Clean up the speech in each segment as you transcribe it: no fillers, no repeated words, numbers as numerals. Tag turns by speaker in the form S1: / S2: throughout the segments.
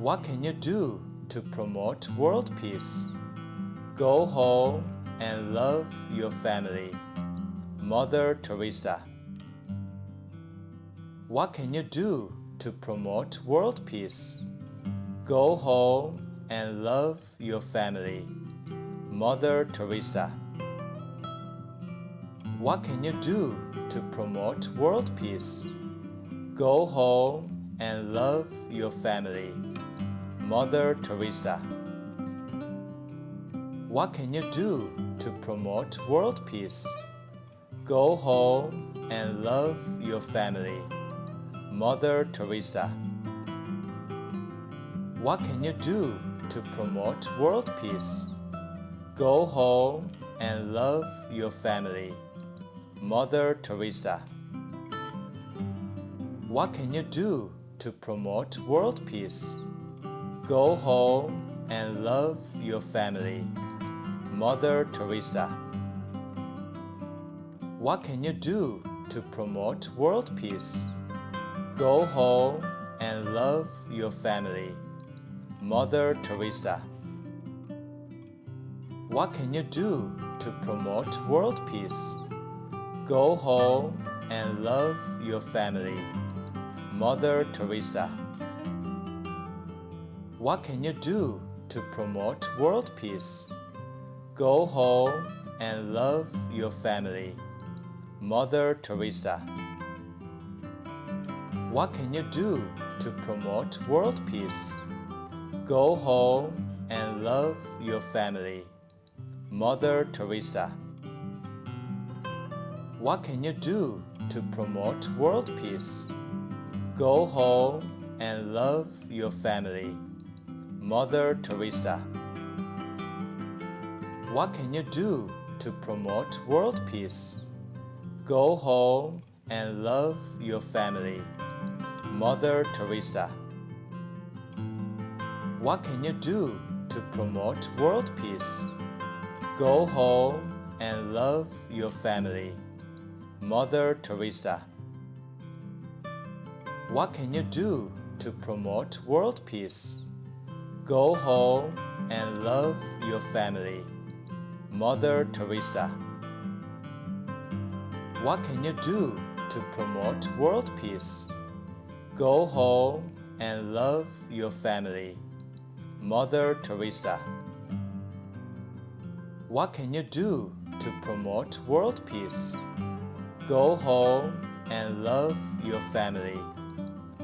S1: What can you do to promote world peace? Go home and love your family. Mother Teresa. What can you do to promote world peace? Go home and love your family. Mother Teresa. What can you do to promote world peace? Go home and love your family. Mother Teresa. What can you do to promote world peace? Go home and love your family. Mother Teresa. What can you do to promote world peace? Go home and love your family. Mother Teresa. What can you do to promote world peace? Go home and love your family. Mother Teresa. What can you do to promote world peace? Go home and love your family. Mother Teresa. What can you do to promote world peace? Go home and love your family. Mother Teresa. What can you do to promote world peace? Go home and love your family. Mother Teresa. What can you do to promote world peace? Go home and love your family. Mother Teresa. What can you do to promote world peace? Go home and love your family. Mother Teresa. What can you do to promote world peace? Go home and love your family. Mother Teresa. What can you do to promote world peace? Go home and love your family. Mother Teresa. What can you do to promote world peace? Go home and love your family. Mother Teresa. What can you do to promote world peace? Go home and love your family. Mother Teresa. What can you do to promote world peace? Go home and love your family.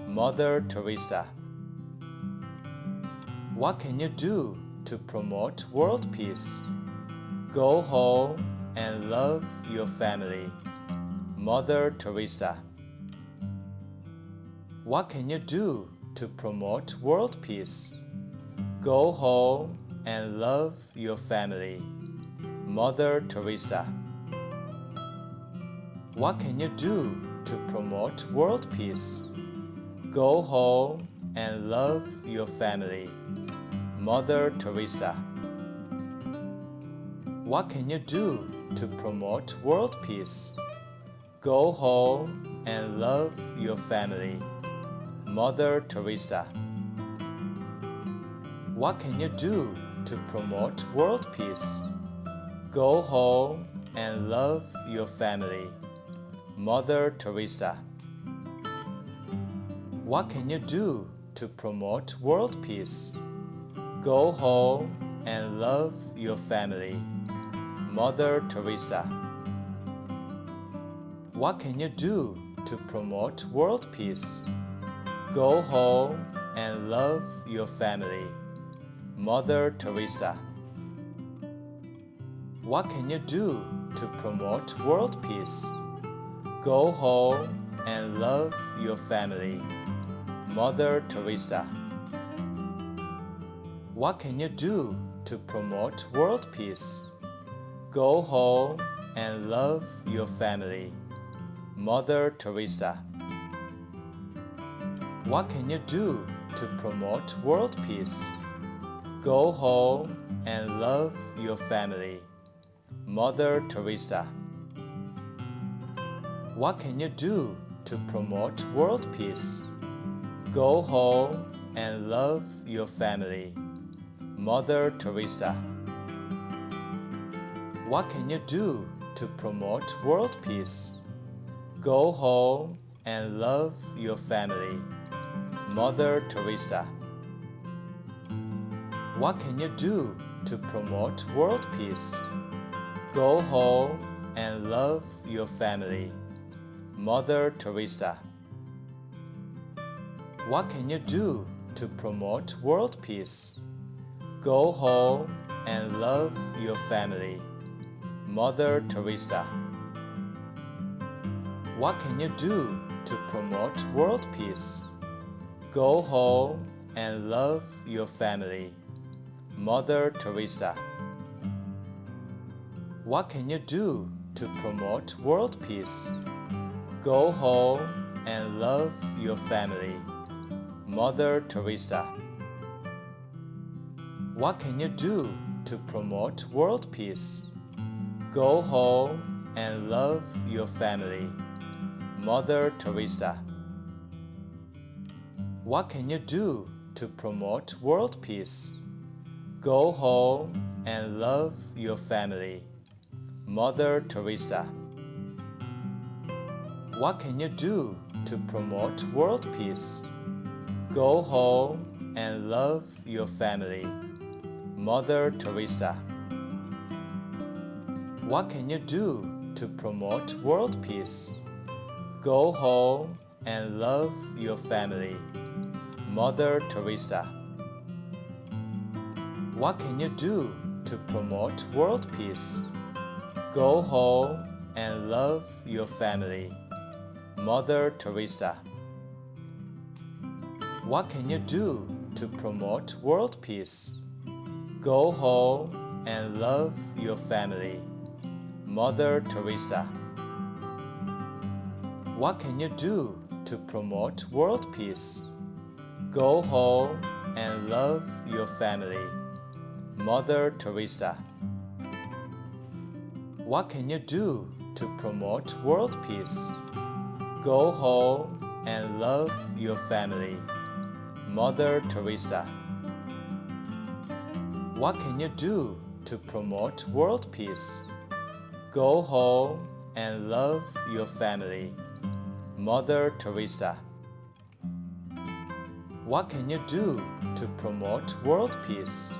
S1: Mother Teresa. What can you do to promote world peace? Go home and love your family. Mother Teresa. What can you do to promote world peace? Go home and love your family. Mother Teresa. What can you do to promote world peace? Go home and love your family. Mother Teresa. What can you do to promote world peace? Go home and love your family. Mother Teresa. What can you do to promote world peace? Go home and love your family. Mother Teresa. What can you do to promote world peace? Go home and love your family. Mother Teresa. What can you do to promote world peace? Go home and love your family. Mother Teresa. What can you do to promote world peace? Go home and love your family. Mother Teresa. What can you do to promote world peace? Go home and love your family. Mother Teresa. What can you do to promote world peace? Go home and love your family. Mother Teresa. What can you do to promote world peace? Go home and love your family. Mother Teresa. What can you do to promote world peace? Go home and love your family. Mother Teresa. What can you do to promote world peace? Go home and love your family. Mother Teresa. What can you do to promote world peace? Go home and love your family. Mother Teresa. What can you do to promote world peace? Go home and love your family. Mother Teresa. What can you do to promote world peace? Go home and love your family. Mother Teresa. What can you do to promote world peace? Go home and love your family. Mother Teresa. What can you do to promote world peace? Go home and love your family. Mother Teresa. What can you do to promote world peace? Go home and love your family. Mother Teresa. What can you do to promote world peace? Go home and love your family. Mother Teresa. What can you do to promote world peace? Go home and love your family. Mother Teresa. What can you do to promote world peace? Go home and love your family. Mother Teresa. What can you do to promote world peace? Go home and love your family. Mother Teresa. What can you do to promote world peace? Go home and love your family. Mother Teresa. What can you do to promote world peace? Go home and love your family. Mother Teresa. What can you do to promote world peace?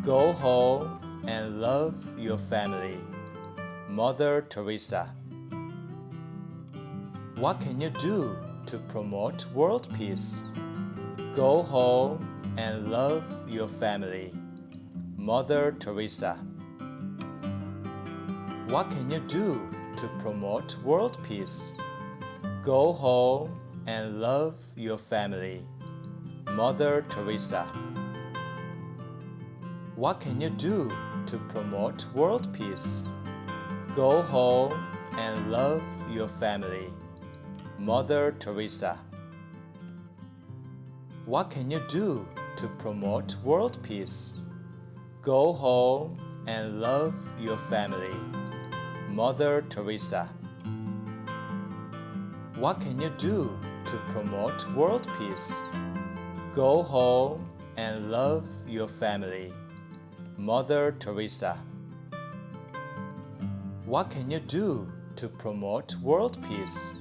S1: Go home and love your family. Mother Teresa. What can you do to promote world peace? Go home and love your family. Mother Teresa. What can you do to promote world peace? Go home and love your family. Mother Teresa. What can you do to promote world peace? Go home and love your family. Mother Teresa. What can you do to promote world peace? Go home and love your family. Mother Teresa. What can you do to promote world peace? Go home and love your family. Mother Teresa. What can you do to promote world peace?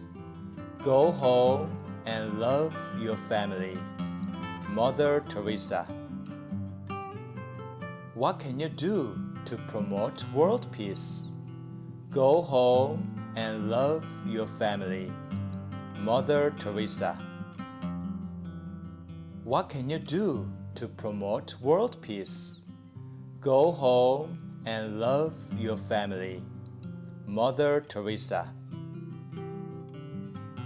S1: Go home and love your family. Mother Teresa. What can you do to promote world peace? Go home and love your family. Mother Teresa. What can you do to promote world peace? Go home and love your family. Mother Teresa.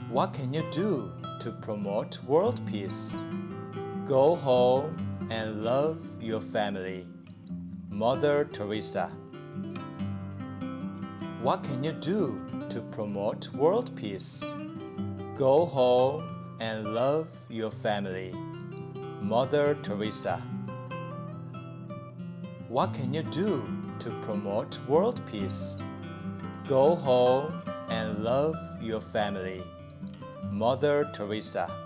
S1: What can you do to promote world peace? Go home and love your family. Mother Teresa. What can you do to promote world peace? Go home and love your family. Mother Teresa. What can you do to promote world peace? Go home and love your family. Mother Teresa.